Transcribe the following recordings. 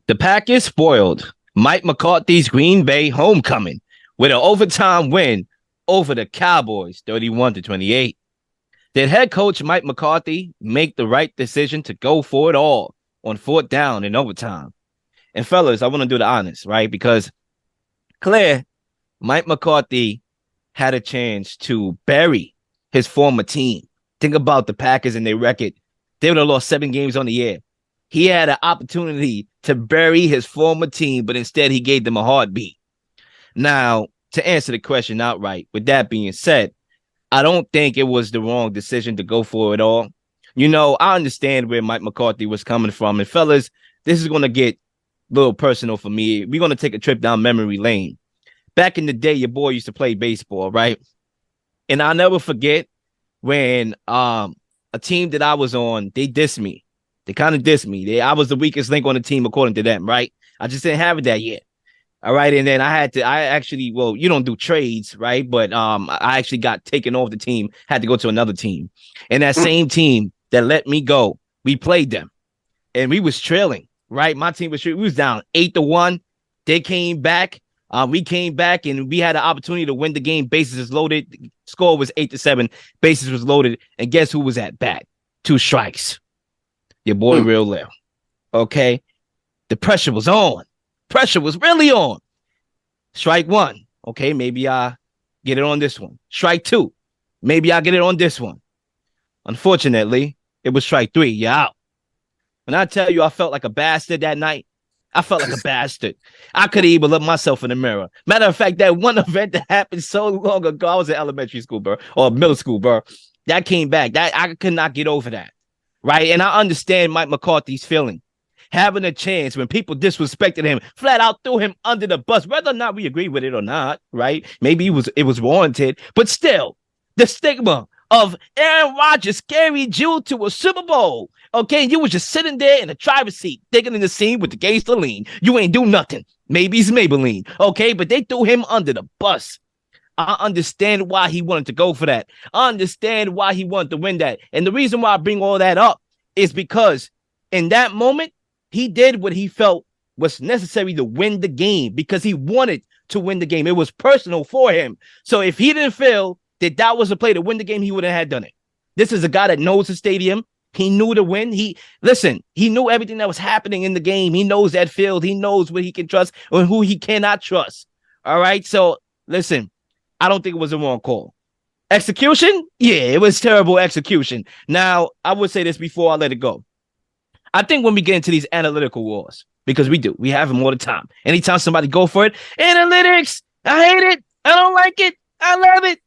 The Packers spoiled Mike McCarthy's Green Bay homecoming with an overtime win over the Cowboys, 31-28. Did head coach Mike McCarthy make the right decision to go for it all on fourth down in overtime? And fellas, I want to do the honest, right? Because clear, Mike McCarthy had a chance to bury his former team. Think about the Packers and their record. They would have lost 7 games on the year. He had an opportunity to bury his former team, but instead he gave them a heartbeat. Now, to answer the question outright, with that being said, I don't think it was the wrong decision to go for it all. You know, I understand where Mike McCarthy was coming from. And fellas, this is going to get a little personal for me. We're going to take a trip down memory lane. Back in the day, your boy used to play baseball, right? And I'll never forget when a team that I was on, they dissed me. They kind of dissed me. I was the weakest link on the team according to them, right? I just didn't have it that year. All right. And then you don't do trades, right? But I actually got taken off the team, had to go to another team. And that same team that let me go, we played them. And we was trailing, right? My team we was down 8-1. They came back. We came back and we had an opportunity to win the game. Bases is loaded. Score was 8-7. Bases was loaded. And guess who was at bat? 2 strikes. Your boy Real Lil. Okay. The pressure was on. Pressure was really on. Strike 1. Okay, maybe I get it on this one. Strike 2. Maybe I get it on this one. Unfortunately, it was strike 3. You're out. When I tell you I felt like a bastard that night, I felt like a bastard. I could even look myself in the mirror. Matter of fact, that one event that happened so long ago, I was in elementary school, bro, or middle school, bro. That came back. That I could not get over that. Right. And I understand Mike McCarthy's feeling. Having a chance when people disrespected him, flat out threw him under the bus, whether or not we agree with it or not. Right. Maybe it was warranted. But still, the stigma of Aaron Rodgers carried you to a Super Bowl. Okay. You was just sitting there in the driver's seat, thinking in the scene with the gangster lean. You ain't do nothing. Maybe it's Maybelline. Okay. But they threw him under the bus. I understand why he wanted to go for that. I understand why he wanted to win that. And the reason why I bring all that up is because in that moment, he did what he felt was necessary to win the game because he wanted to win the game. It was personal for him. So if he didn't feel that was a play to win the game, he wouldn't have done it. This is a guy that knows the stadium. He knew to win. He knew everything that was happening in the game. He knows that field. He knows what he can trust and who he cannot trust. All right. So listen. I don't think it was a wrong call. Execution? Yeah, it was terrible execution. Now, I would say this before I let it go. I think when we get into these analytical wars, because we have them all the time. Anytime somebody go for it, analytics, I hate it. I don't like it. I love it.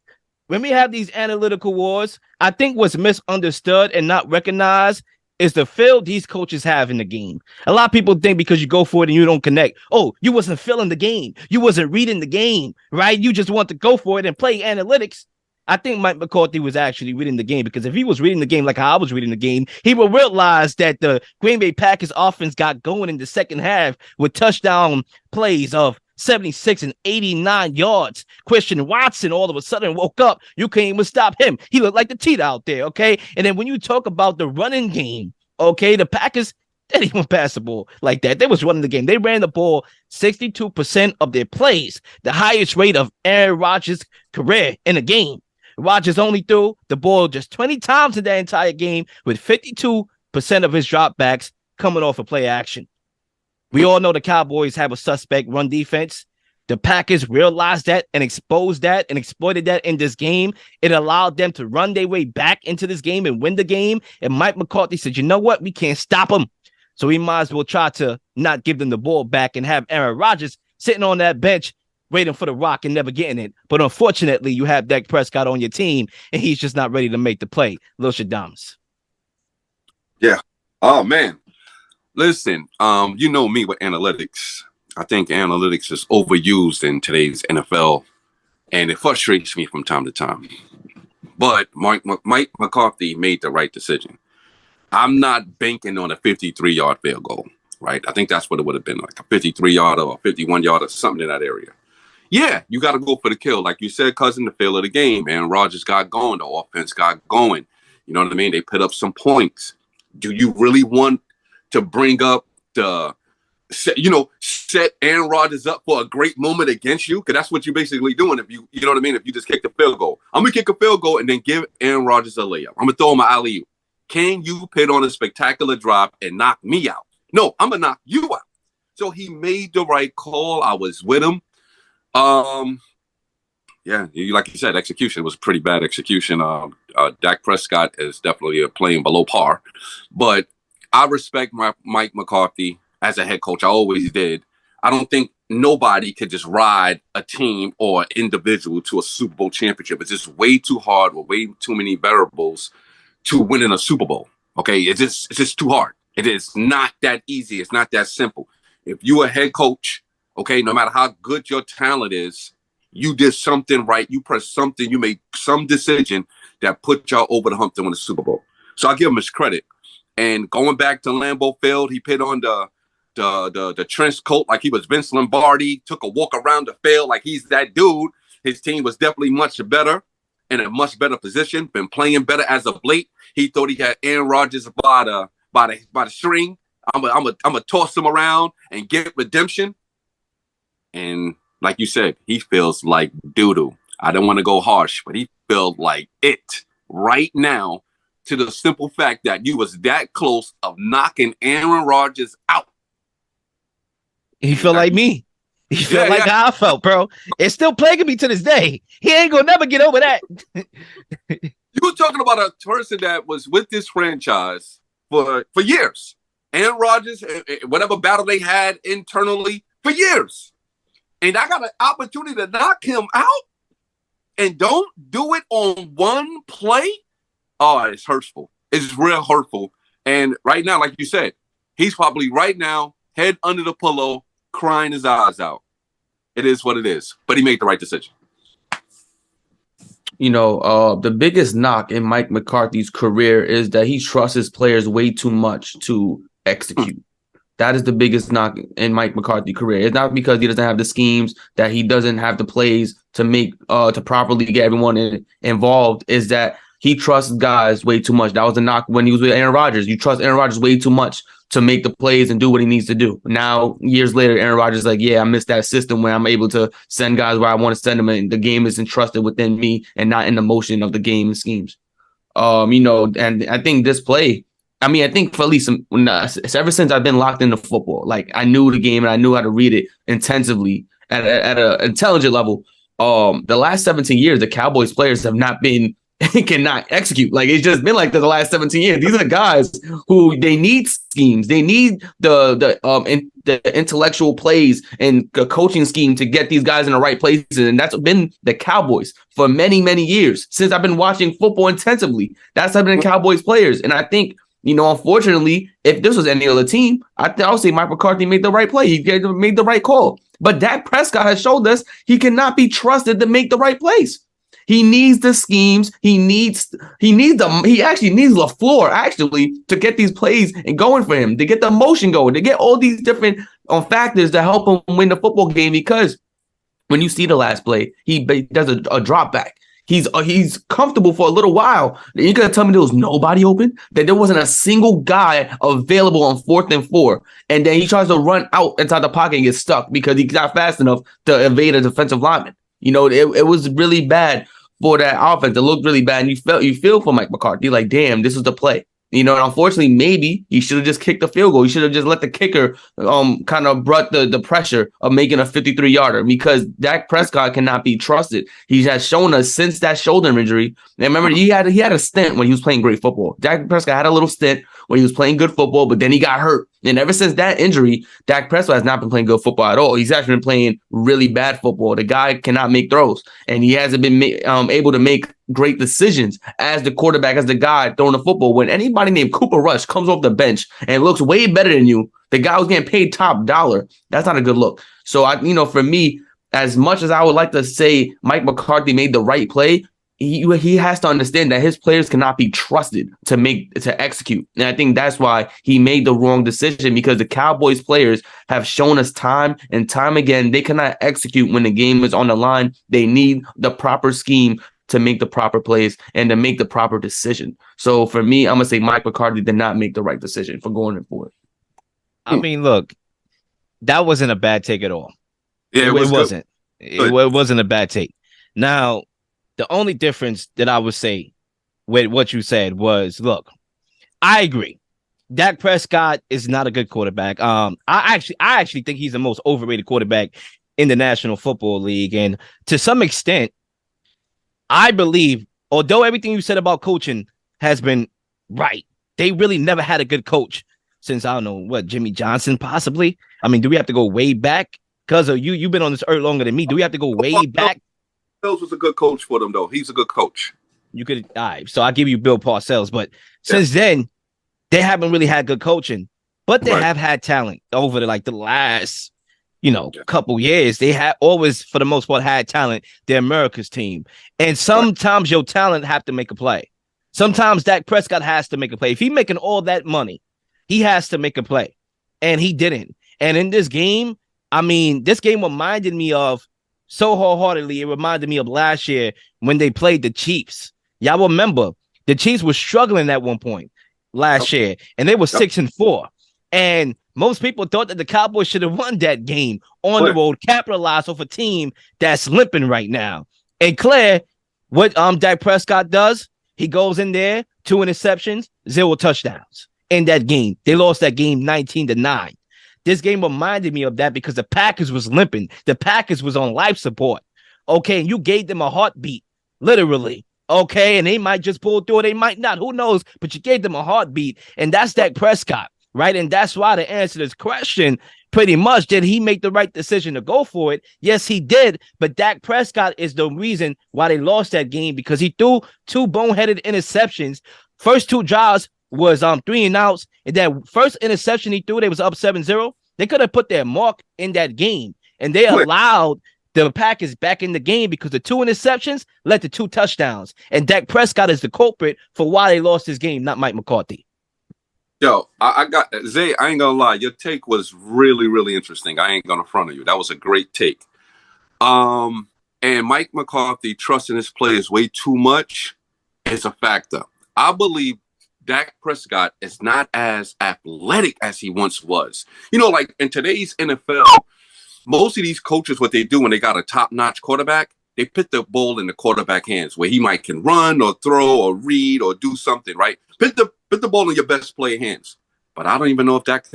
When we have these analytical wars, I think what's misunderstood and not recognized is the feel these coaches have in the game. A lot of people think because you go for it and you don't connect. Oh, you wasn't feeling the game. You wasn't reading the game, right? You just want to go for it and play analytics. I think Mike McCarthy was actually reading the game because if he was reading the game like how I was reading the game, he would realize that the Green Bay Packers offense got going in the second half with touchdown plays of 76 and 89 yards. Christian Watson all of a sudden woke up. You can't even stop him. He looked like the cheetah out there, okay? And then when you talk about the running game, okay, the Packers, they didn't even pass the ball like that. They was running the game. They ran the ball 62% of their plays, the highest rate of Aaron Rodgers' career in a game. Rodgers only threw the ball just 20 times in that entire game with 52% of his dropbacks coming off of play action. We all know the Cowboys have a suspect run defense. The Packers realized that and exposed that and exploited that in this game. It allowed them to run their way back into this game and win the game. And Mike McCarthy said, you know what? We can't stop them. So we might as well try to not give them the ball back and have Aaron Rodgers sitting on that bench waiting for the rock and never getting it. But unfortunately, you have Dak Prescott on your team and he's just not ready to make the play. Lil Shadams. Yeah. Oh, man. Listen, you know me with analytics. I think analytics is overused in today's NFL, and it frustrates me from time to time. But Mike McCarthy made the right decision. I'm not banking on a 53-yard field goal, right? I think that's what it would have been, like a 53-yard or a 51-yard or something in that area. Yeah, you got to go for the kill. Like you said, cousin, the feel of the game. Aaron Rodgers got going. The offense got going. You know what I mean? They put up some points. Do you really want to bring up the set Aaron Rodgers up for a great moment against you, because that's what you're basically doing. If you know what I mean, if you just kick the field goal, I'm gonna kick a field goal and then give Aaron Rodgers a layup. I'm gonna throw him an alley-oop. Can you put on a spectacular drive and knock me out? No, I'm gonna knock you out. So he made the right call. I was with him. Yeah, like you said, execution was pretty bad execution. Dak Prescott is definitely playing below par, but I respect Mike McCarthy as a head coach. I always did. I don't think nobody could just ride a team or individual to a Super Bowl championship. It's just way too hard with way too many variables to win in a Super Bowl. Okay, it's just too hard. It is not that easy. It's not that simple. If you're a head coach, okay, no matter how good your talent is, you did something right. You pressed something. You made some decision that put y'all over the hump to win the Super Bowl. So I give him his credit. And going back to Lambeau Field, he put on the trench coat like he was Vince Lombardi, took a walk around the field like he's that dude. His team was definitely much better, in a much better position, been playing better as of late. He thought he had Aaron Rodgers by the string. I'm gonna toss him around and get redemption. And like you said, he feels like doo-doo. I don't want to go harsh, but he feels like it right now, to the simple fact that you was that close of knocking Aaron Rodgers out. He felt like me. He felt like how I felt, bro. It's still plaguing me to this day. He ain't gonna never get over that. You were talking about a person that was with this franchise for years. Aaron Rodgers, whatever battle they had internally for years. And I got an opportunity to knock him out and don't do it on one play. Oh, it's hurtful. It's real hurtful. And right now, like you said, he's probably right now, head under the pillow, crying his eyes out. It is what it is. But he made the right decision. The biggest knock in Mike McCarthy's career is that he trusts his players way too much to execute. That is the biggest knock in Mike McCarthy's career. It's not because he doesn't have the schemes, that he doesn't have the plays to make to properly get everyone involved. Is that he trusts guys way too much. That was the knock when he was with Aaron Rodgers. You trust Aaron Rodgers way too much to make the plays and do what he needs to do. Now, years later, Aaron Rodgers is like, yeah, I missed that system where I'm able to send guys where I want to send them, and the game is entrusted within me and not in the motion of the game and schemes. And I think this play, I think for at least ever since I've been locked into football, like I knew the game and I knew how to read it intensively at an intelligent level. The last 17 years, the Cowboys players have not been cannot execute. Like it's just been like the last 17 years. These are guys who they need schemes. They need the intellectual plays and the coaching scheme to get these guys in the right places. And that's been the Cowboys for many, many years since I've been watching football intensively. That's been the Cowboys players. And I think, unfortunately, if this was any other team, I would say Mike McCarthy made the right play. He made the right call. But Dak Prescott has showed us he cannot be trusted to make the right plays. He needs the schemes. He actually needs LaFleur actually to get these plays and going for him, to get the motion going, to get all these different factors to help him win the football game. Because when you see the last play, he does a drop back. He's comfortable for a little while. You're gonna tell me there was nobody open, that there wasn't a single guy available on 4th and 4, and then he tries to run out inside the pocket and gets stuck because he's not fast enough to evade a defensive lineman. It was really bad for that offense. It looked really bad, and you feel for Mike McCarthy, like, damn, this is the play. And unfortunately, maybe he should have just kicked the field goal. He should have just let the kicker kind of brought the pressure of making a 53-yarder, because Dak Prescott cannot be trusted. He has shown us since that shoulder injury. And remember, he had a stint when he was playing great football. Dak Prescott had a little stint when he was playing good football, but then he got hurt. And ever since that injury, Dak Prescott has not been playing good football at all. He's actually been playing really bad football. The guy cannot make throws, and he hasn't been able to make great decisions as the quarterback, as the guy throwing the football. When anybody named Cooper Rush comes off the bench and looks way better than you, the guy who's getting paid top dollar, that's not a good look. So, for me, as much as I would like to say Mike McCarthy made the right play, he has to understand that his players cannot be trusted to execute. And I think that's why he made the wrong decision, because the Cowboys players have shown us time and time again they cannot execute when the game is on the line. They need the proper scheme to make the proper plays and to make the proper decision. So for me, I'm going to say Mike McCarthy did not make the right decision for going for it. I mean, look, That wasn't a bad take at all. Yeah, It wasn't. Good. It wasn't a bad take. Now, the only difference that I would say with what you said was, look, I agree. Dak Prescott is not a good quarterback. I actually think he's the most overrated quarterback in the National Football League. And to some extent, I believe, although everything you said about coaching has been right, they really never had a good coach since, I don't know, what, Jimmy Johnson, possibly? I mean, do we have to go way back? Because you've been on this earth longer than me. Do we have to go way back? Parcells was a good coach for them, though. He's a good coach. You could, all right, so I'll give you Bill Parcells. But since then, they haven't really had good coaching, but they have had talent over the last, couple years. They have always, for the most part, had talent. They're America's team. And sometimes your talent have to make a play. Sometimes Dak Prescott has to make a play. If he's making all that money, he has to make a play. And he didn't. And in this game, I mean, this game reminded me of, so wholeheartedly, it reminded me of last year when they played the Chiefs. Y'all remember, the Chiefs were struggling at one point last year, and they were 6-4. And most people thought that the Cowboys should have won that game on the road, capitalized off a team that's limping right now. And Claire, what Dak Prescott does, he goes in there, 2 interceptions, 0 touchdowns in that game. They lost that game 19-9. This game reminded me of that because the Packers was limping. The Packers was on life support. Okay, and you gave them a heartbeat, literally. Okay, and they might just pull through, they might not. Who knows? But you gave them a heartbeat, and that's Dak Prescott, right? And that's why to answer this question, pretty much, did he make the right decision to go for it? Yes, he did. But Dak Prescott is the reason why they lost that game because he threw 2 boneheaded interceptions. First 2 drives was 3 and outs, and that first interception he threw, they was up 7-0. They could have put their mark in that game, and they allowed the Packers back in the game because the 2 interceptions led to 2 touchdowns. And Dak Prescott is the culprit for why they lost this game, not Mike McCarthy. Yo, I got Zay. I ain't gonna lie, your take was really, really interesting. I ain't gonna front of you. That was a great take. And Mike McCarthy trusting his players way too much is a factor. I believe Dak Prescott is not as athletic as he once was. Like in today's NFL, most of these coaches, what they do when they got a top-notch quarterback, they put the ball in the quarterback hands where he might can run or throw or read or do something, right? Put the ball in your best player hands. But I don't even know if Dak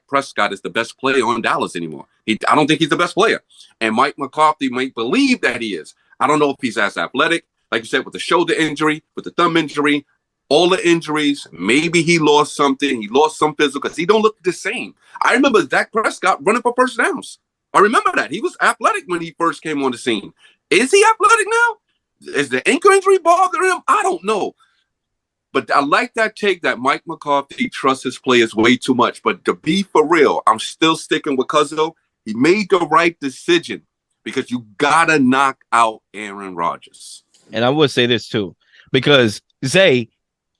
Prescott is the best player on Dallas anymore. I don't think he's the best player. And Mike McCarthy might believe that he is. I don't know if he's as athletic. Like you said, with the shoulder injury, with the thumb injury, all the injuries, maybe he lost something. He lost some physical because he don't look the same. I remember Dak Prescott running for first downs. I remember that. He was athletic when he first came on the scene. Is he athletic now? Is the ankle injury bothering him? I don't know. But I like that take that Mike McCarthy trusts his players way too much. But to be for real, I'm still sticking with Cuzzo. He made the right decision because you got to knock out Aaron Rodgers. And I would say this too, because Zay,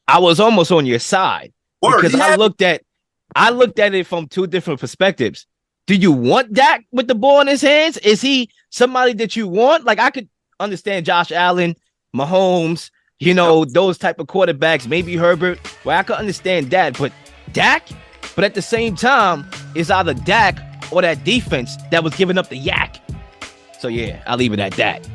I was almost on your side because I looked at it from 2 different perspectives. Do you want Dak with the ball in his hands? Is he somebody that you want? Like, I could understand Josh Allen, Mahomes, those type of quarterbacks, maybe Herbert, where I could understand that. But Dak? But at the same time, it's either Dak or that defense that was giving up the yak. So, yeah, I'll leave it at that.